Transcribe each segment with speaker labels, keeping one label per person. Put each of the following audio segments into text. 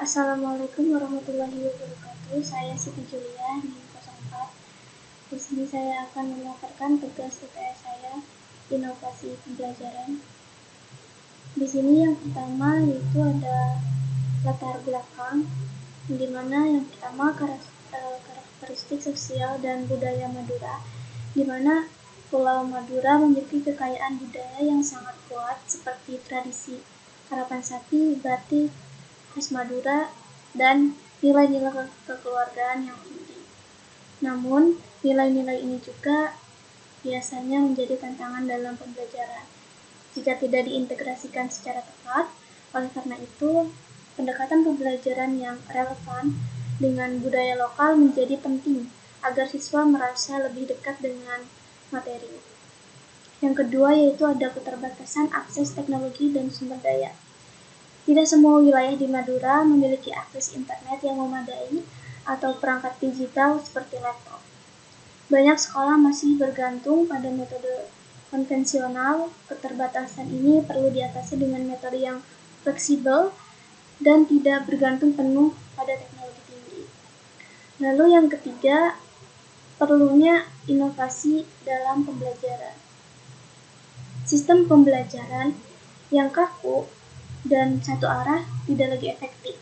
Speaker 1: Assalamualaikum warahmatullahi wabarakatuh. Saya Siti Julia, NIM 04. Di sini saya akan memaparkan tugas TPS saya, inovasi pembelajaran. Di sini yang pertama yaitu ada latar belakang, di mana yang pertama karakteristik sosial dan budaya Madura, di mana Pulau Madura memiliki kekayaan budaya yang sangat kuat seperti tradisi karapan sapi, batik, khas Madura, dan nilai-nilai kekeluargaan yang tinggi. Namun, nilai-nilai ini juga biasanya menjadi tantangan dalam pembelajaran jika tidak diintegrasikan secara tepat. Oleh karena itu, pendekatan pembelajaran yang relevan dengan budaya lokal menjadi penting agar siswa merasa lebih dekat dengan materi. Yang kedua yaitu ada keterbatasan akses teknologi dan sumber daya. Tidak semua wilayah di Madura memiliki akses internet yang memadai atau perangkat digital seperti laptop. Banyak sekolah masih bergantung pada metode konvensional. Keterbatasan ini perlu diatasi dengan metode yang fleksibel dan tidak bergantung penuh pada teknologi tinggi. Lalu yang ketiga, perlunya inovasi dalam pembelajaran. Sistem pembelajaran yang kaku dan satu arah tidak lagi efektif.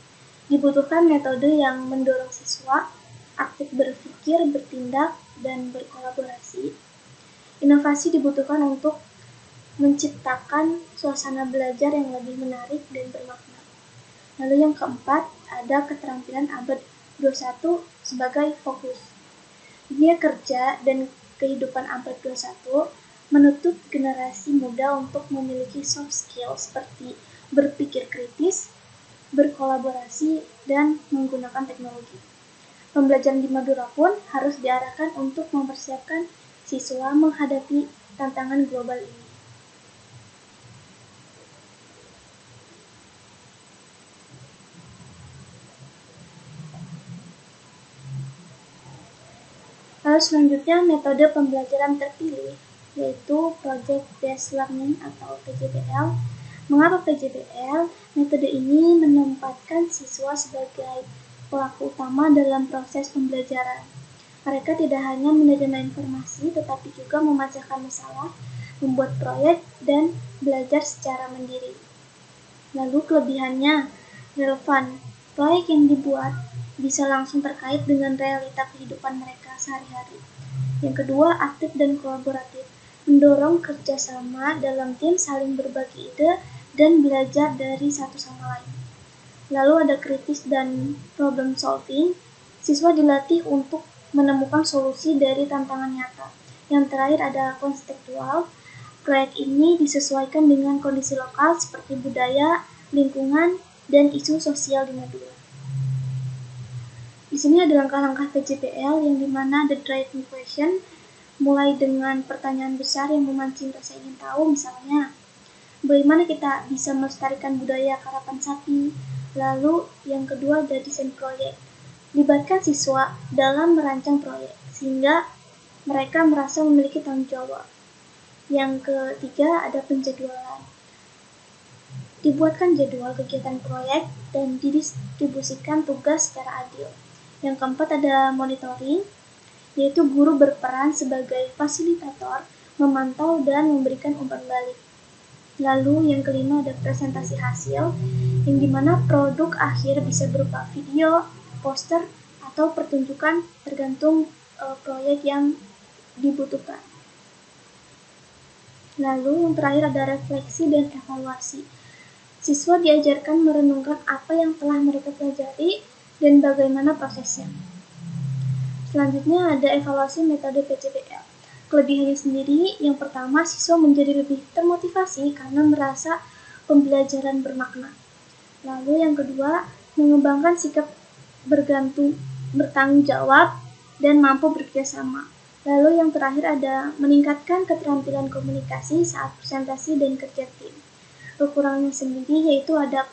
Speaker 1: Dibutuhkan metode yang mendorong siswa aktif berpikir, bertindak, dan berkolaborasi. Inovasi dibutuhkan untuk menciptakan suasana belajar yang lebih menarik dan bermakna. Lalu yang keempat, ada keterampilan abad 21 sebagai fokus. Dunia kerja dan kehidupan abad 21 menuntut generasi muda untuk memiliki soft skill seperti berpikir kritis, berkolaborasi, dan menggunakan teknologi. Pembelajaran di Madura pun harus diarahkan untuk mempersiapkan siswa menghadapi tantangan global ini. Lalu selanjutnya metode pembelajaran terpilih, yaitu Project Based Learning atau PJBL. Mengapa PJBL? Metode ini menempatkan siswa sebagai pelaku utama dalam proses pembelajaran. Mereka tidak hanya menerima informasi, tetapi juga memecahkan masalah, membuat proyek, dan belajar secara mandiri. Lalu kelebihannya relevan. Proyek yang dibuat bisa langsung terkait dengan realita kehidupan mereka sehari-hari. Yang kedua, aktif dan kolaboratif. Mendorong kerjasama dalam tim, saling berbagi ide, dan belajar dari satu sama lain. Lalu ada kritis dan problem solving. Siswa dilatih untuk menemukan solusi dari tantangan nyata. Yang terakhir ada konseptual. Proyek ini disesuaikan dengan kondisi lokal seperti budaya, lingkungan, dan isu sosial di Madura. Di sini ada langkah-langkah PJBL yang dimana the driving question, mulai dengan pertanyaan besar yang memancing rasa ingin tahu, misalnya bagaimana kita bisa melestarikan budaya karapan sapi. Lalu yang kedua ada desain proyek. Libatkan siswa dalam merancang proyek sehingga mereka merasa memiliki tanggung jawab. Yang ketiga ada penjadwalan. Dibuatkan jadwal kegiatan proyek dan didistribusikan tugas secara adil. Yang keempat ada monitoring, yaitu guru berperan sebagai fasilitator, memantau dan memberikan umpan balik. Lalu yang kelima ada presentasi hasil, yang dimana produk akhir bisa berupa video, poster, atau pertunjukan tergantung proyek yang dibutuhkan. Lalu yang terakhir ada refleksi dan evaluasi. Siswa diajarkan merenungkan apa yang telah mereka pelajari dan bagaimana prosesnya. Selanjutnya ada evaluasi metode PJBL. Kelebihannya sendiri, yang pertama siswa menjadi lebih termotivasi karena merasa pembelajaran bermakna. Lalu yang kedua, mengembangkan sikap bertanggung jawab dan mampu bekerjasama. Lalu yang terakhir ada meningkatkan keterampilan komunikasi saat presentasi dan kerja tim. Kekurangannya sendiri yaitu ada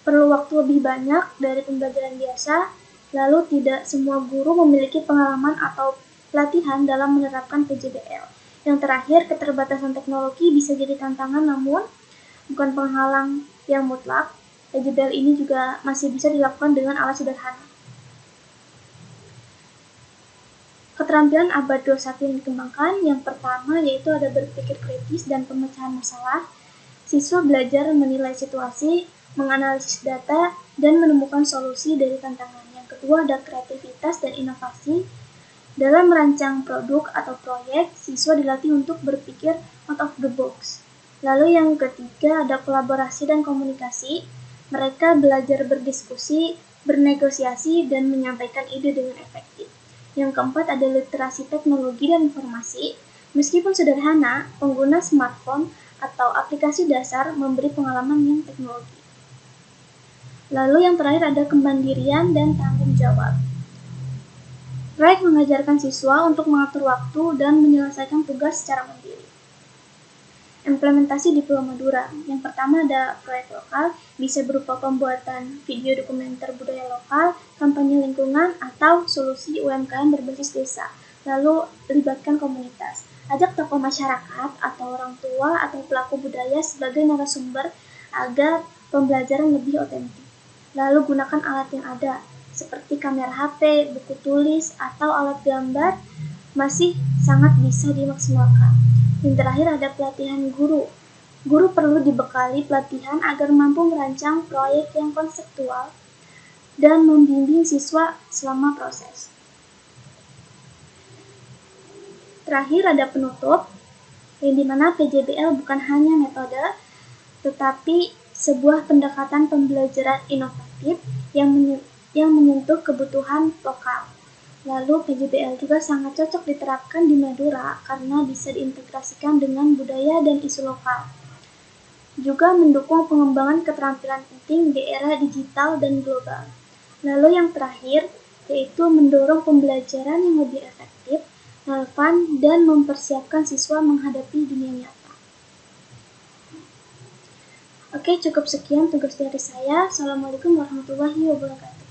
Speaker 1: perlu waktu lebih banyak dari pembelajaran biasa, lalu tidak semua guru memiliki pengalaman atau pelatihan dalam menerapkan PJBL. Yang terakhir, keterbatasan teknologi bisa jadi tantangan namun bukan penghalang yang mutlak. PJBL ini juga masih bisa dilakukan dengan alat sederhana. Keterampilan abad 21 yang dikembangkan, yang pertama yaitu ada berpikir kritis dan pemecahan masalah. Siswa belajar menilai situasi, menganalisis data, dan menemukan solusi dari tantangan. Yang kedua ada kreativitas dan inovasi. Dalam merancang produk atau proyek, siswa dilatih untuk berpikir out of the box. Lalu yang ketiga ada kolaborasi dan komunikasi. Mereka belajar berdiskusi, bernegosiasi, dan menyampaikan ide dengan efektif. Yang keempat ada literasi teknologi dan informasi. Meskipun sederhana, pengguna smartphone atau aplikasi dasar memberi pengalaman yang teknologi. Lalu yang terakhir ada kemandirian dan tanggung jawab. Proyek mengajarkan siswa untuk mengatur waktu dan menyelesaikan tugas secara mandiri. Implementasi di Pulau Madura. Yang pertama ada proyek lokal, bisa berupa pembuatan video dokumenter budaya lokal, kampanye lingkungan, atau solusi UMKM berbasis desa. Lalu libatkan komunitas. Ajak tokoh masyarakat atau orang tua atau pelaku budaya sebagai narasumber agar pembelajaran lebih otentik. Lalu gunakan alat yang ada, seperti kamera HP, buku tulis, atau alat gambar, masih sangat bisa dimaksimalkan. Yang terakhir ada pelatihan guru. Guru perlu dibekali pelatihan agar mampu merancang proyek yang konseptual dan membimbing siswa selama proses. Terakhir ada penutup, yang dimana PJBL bukan hanya metode, tetapi sebuah pendekatan pembelajaran inovatif yang menyentuh kebutuhan lokal. Lalu PJBL juga sangat cocok diterapkan di Madura karena bisa diintegrasikan dengan budaya dan isu lokal. Juga mendukung pengembangan keterampilan penting di era digital dan global. Lalu yang terakhir yaitu mendorong pembelajaran yang lebih efektif, relevan, dan mempersiapkan siswa menghadapi dunia nyata. Oke, cukup sekian tugas dari saya. Assalamualaikum warahmatullahi wabarakatuh.